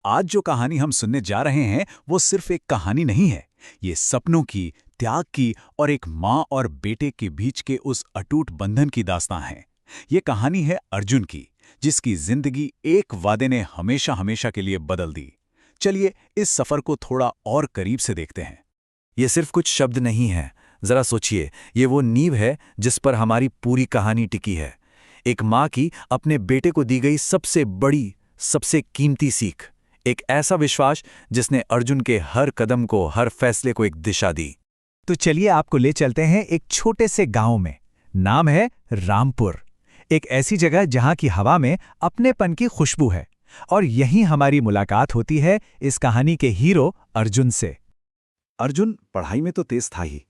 आज जो कहानी हम सुनने जा रहे हैं वो सिर्फ एक कहानी नहीं है। ये सपनों की, त्याग की और एक माँ और बेटे के बीच के उस अटूट बंधन की दास्तां है। ये कहानी है अर्जुन की, जिसकी जिंदगी एक वादे ने हमेशा हमेशा के लिए बदल दी। चलिए इस सफर को थोड़ा और करीब से देखते हैं। ये सिर्फ कुछ शब्द नहीं है। जरा सोचिए, ये वो नींव है जिस पर हमारी पूरी कहानी टिकी है। एक माँ की अपने बेटे को दी गई सबसे बड़ी, सबसे कीमती सीख। एक ऐसा विश्वास जिसने अर्जुन के हर कदम को, हर फैसले को एक दिशा दी। तो चलिए आपको ले चलते हैं एक छोटे से गांव में। नाम है रामपुर। एक ऐसी जगह जहां की हवा में अपनेपन की खुशबू है। और यहीं हमारी मुलाकात होती है इस कहानी के हीरो अर्जुन से। अर्जुन पढ़ाई में तो तेज था ही,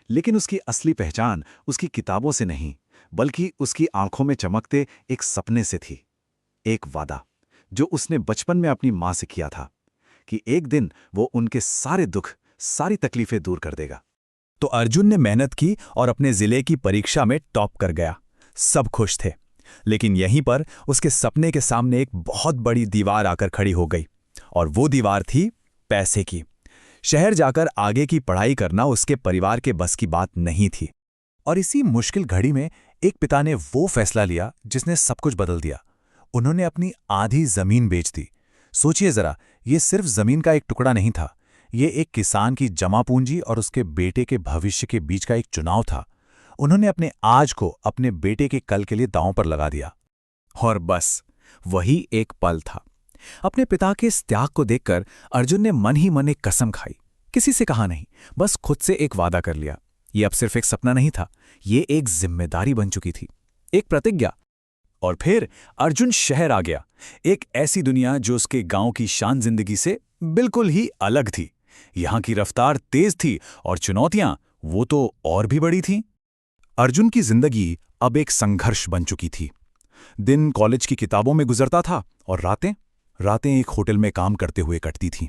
लेकिन उसकी असली पहचान उसकी किताबों से नहीं, बल्कि उसकी आंखों में चमकते एक सपने से थी। एक वादा जो उसने बचपन में अपनी माँ से किया था कि एक दिन वो उनके सारे दुख, सारी तकलीफें दूर कर देगा। तो अर्जुन ने मेहनत की और अपने जिले की परीक्षा में टॉप कर गया। सब खुश थे, लेकिन यहीं पर उसके सपने के सामने एक बहुत बड़ी दीवार आकर खड़ी हो गई। और वो दीवार थी पैसे की। शहर जाकर आगे की पढ़ाई करना उसके परिवार के बस की बात नहीं थी। और इसी मुश्किल घड़ी में एक पिता ने वो फैसला लिया जिसने सब कुछ बदल दिया। उन्होंने अपनी आधी जमीन बेच दी। सोचिए जरा, ये सिर्फ जमीन का एक टुकड़ा नहीं था, ये एक किसान की जमा पूंजी और उसके बेटे के भविष्य के बीच का एक चुनाव था। उन्होंने अपने आज को अपने बेटे के कल के लिए दांव पर लगा दिया। और बस वही एक पल था। अपने पिता के इस त्याग को देखकर अर्जुन ने मन ही मन एक कसम खाई। किसी से कहा नहीं, बस खुद से एक वादा कर लिया। ये अब सिर्फ एक सपना नहीं था, ये एक जिम्मेदारी बन चुकी थी, एक प्रतिज्ञा। और फिर अर्जुन शहर आ गया, एक ऐसी दुनिया जो उसके गांव की शान जिंदगी से बिल्कुल ही अलग थी। यहां की रफ्तार तेज थी और चुनौतियां वो तो और भी बड़ी थीं। अर्जुन की जिंदगी अब एक संघर्ष बन चुकी थी। दिन कॉलेज की किताबों में गुजरता था और रातें एक होटल में काम करते हुए कटती थीं,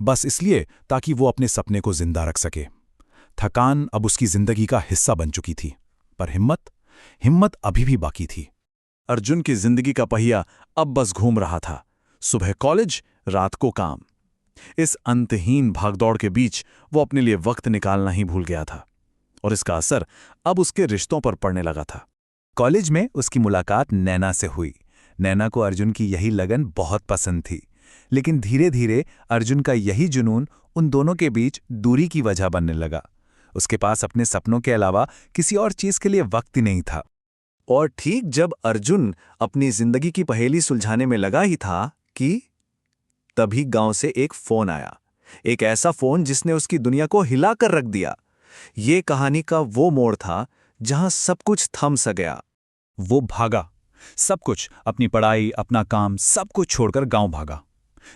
बस इसलिए ताकि वो अपने सपने को जिंदा रख सके। थकान अब उसकी जिंदगी का हिस्सा बन चुकी थी, पर हिम्मत अभी भी बाकी थी। अर्जुन की जिंदगी का पहिया अब बस घूम रहा था। सुबह कॉलेज, रात को काम। इस अंतहीन भागदौड़ के बीच वो अपने लिए वक्त निकालना ही भूल गया था। और इसका असर अब उसके रिश्तों पर पड़ने लगा था। कॉलेज में उसकी मुलाकात नैना से हुई। नैना को अर्जुन की यही लगन बहुत पसंद थी, लेकिन धीरे धीरे अर्जुन का यही जुनून उन दोनों के बीच दूरी की वजह बनने लगा। उसके पास अपने सपनों के अलावा किसी और चीज के लिए वक्त ही नहीं था। और ठीक जब अर्जुन अपनी जिंदगी की पहेली सुलझाने में लगा ही था कि तभी गांव से एक फोन आया। एक ऐसा फोन जिसने उसकी दुनिया को हिलाकर रख दिया। ये कहानी का वो मोड़ था जहां सब कुछ थम सा गया। वो भागा, सब कुछ, अपनी पढ़ाई, अपना काम, सब कुछ छोड़कर गांव भागा।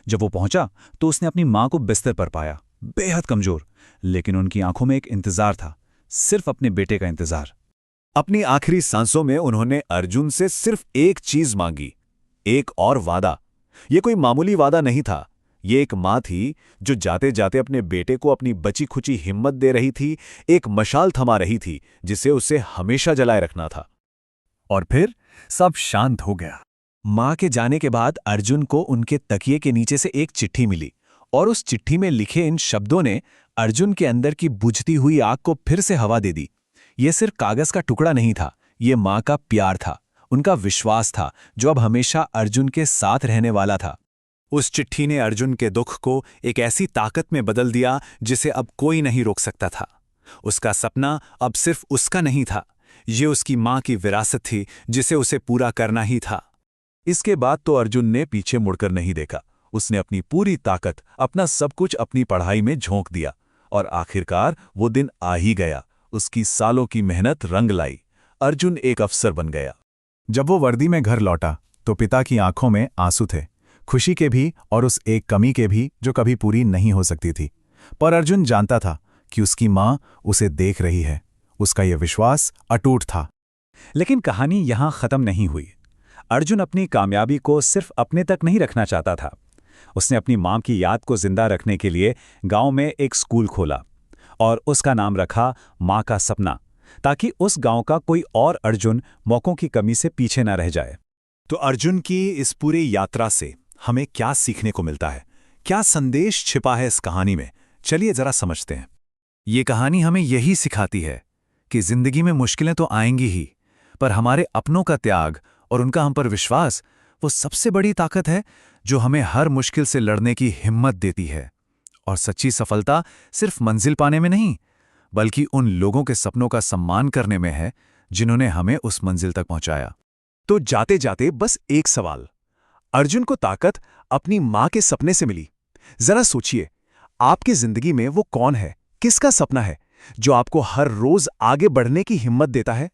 जब वो पहुंचा तो उसने अपनी मां को बिस्तर पर पाया, बेहद कमजोर, लेकिन उनकी आंखों में एक इंतजार था, सिर्फ अपने बेटे का इंतजार। अपनी आखिरी सांसों में उन्होंने अर्जुन से सिर्फ एक चीज मांगी, एक और वादा। ये कोई मामूली वादा नहीं था, ये एक मां थी जो जाते जाते अपने बेटे को अपनी बची खुची हिम्मत दे रही थी, एक मशाल थमा रही थी जिसे उसे हमेशा जलाए रखना था। और फिर सब शांत हो गया। मां के जाने के बाद अर्जुन को उनके तकिए के नीचे से एक चिट्ठी मिली, और उस चिट्ठी में लिखे इन शब्दों ने अर्जुन के अंदर की बुझती हुई आग को फिर से हवा दे दी। ये सिर्फ कागज का टुकड़ा नहीं था, ये मां का प्यार था, उनका विश्वास था जो अब हमेशा अर्जुन के साथ रहने वाला था। उस चिट्ठी ने अर्जुन के दुख को एक ऐसी ताकत में बदल दिया जिसे अब कोई नहीं रोक सकता था। उसका सपना अब सिर्फ उसका नहीं था, ये उसकी मां की विरासत थी जिसे उसे पूरा करना ही था। इसके बाद तो अर्जुन ने पीछे मुड़कर नहीं देखा। उसने अपनी पूरी ताकत, अपना सब कुछ अपनी पढ़ाई में झोंक दिया। और आखिरकार वो दिन आ ही गया। उसकी सालों की मेहनत रंग लाई। अर्जुन एक अफसर बन गया। जब वो वर्दी में घर लौटा तो पिता की आंखों में आंसू थे, खुशी के भी और उस एक कमी के भी जो कभी पूरी नहीं हो सकती थी। पर अर्जुन जानता था कि उसकी मां उसे देख रही है। उसका यह विश्वास अटूट था। लेकिन कहानी यहां खत्म नहीं हुई। अर्जुन अपनी कामयाबी को सिर्फ अपने तक नहीं रखना चाहता था। उसने अपनी मां की याद को जिंदा रखने के लिए गांव में एक स्कूल खोला और उसका नाम रखा मां का सपना, ताकि उस गांव का कोई और अर्जुन मौकों की कमी से पीछे न रह जाए। तो अर्जुन की इस पूरी यात्रा से हमें क्या सीखने को मिलता है? क्या संदेश छिपा है इस कहानी में? चलिए जरा समझते हैं। ये कहानी हमें यही सिखाती है कि जिंदगी में मुश्किलें तो आएंगी ही, पर हमारे अपनों का त्याग और उनका हम पर विश्वास वो सबसे बड़ी ताकत है जो हमें हर मुश्किल से लड़ने की हिम्मत देती है। और सच्ची सफलता सिर्फ मंजिल पाने में नहीं, बल्कि उन लोगों के सपनों का सम्मान करने में है जिन्होंने हमें उस मंजिल तक पहुंचाया। तो जाते जाते बस एक सवाल, अर्जुन को ताकत अपनी मां के सपने से मिली। जरा सोचिए, आपकी जिंदगी में वो कौन है, किसका सपना है जो आपको हर रोज आगे बढ़ने की हिम्मत देता है?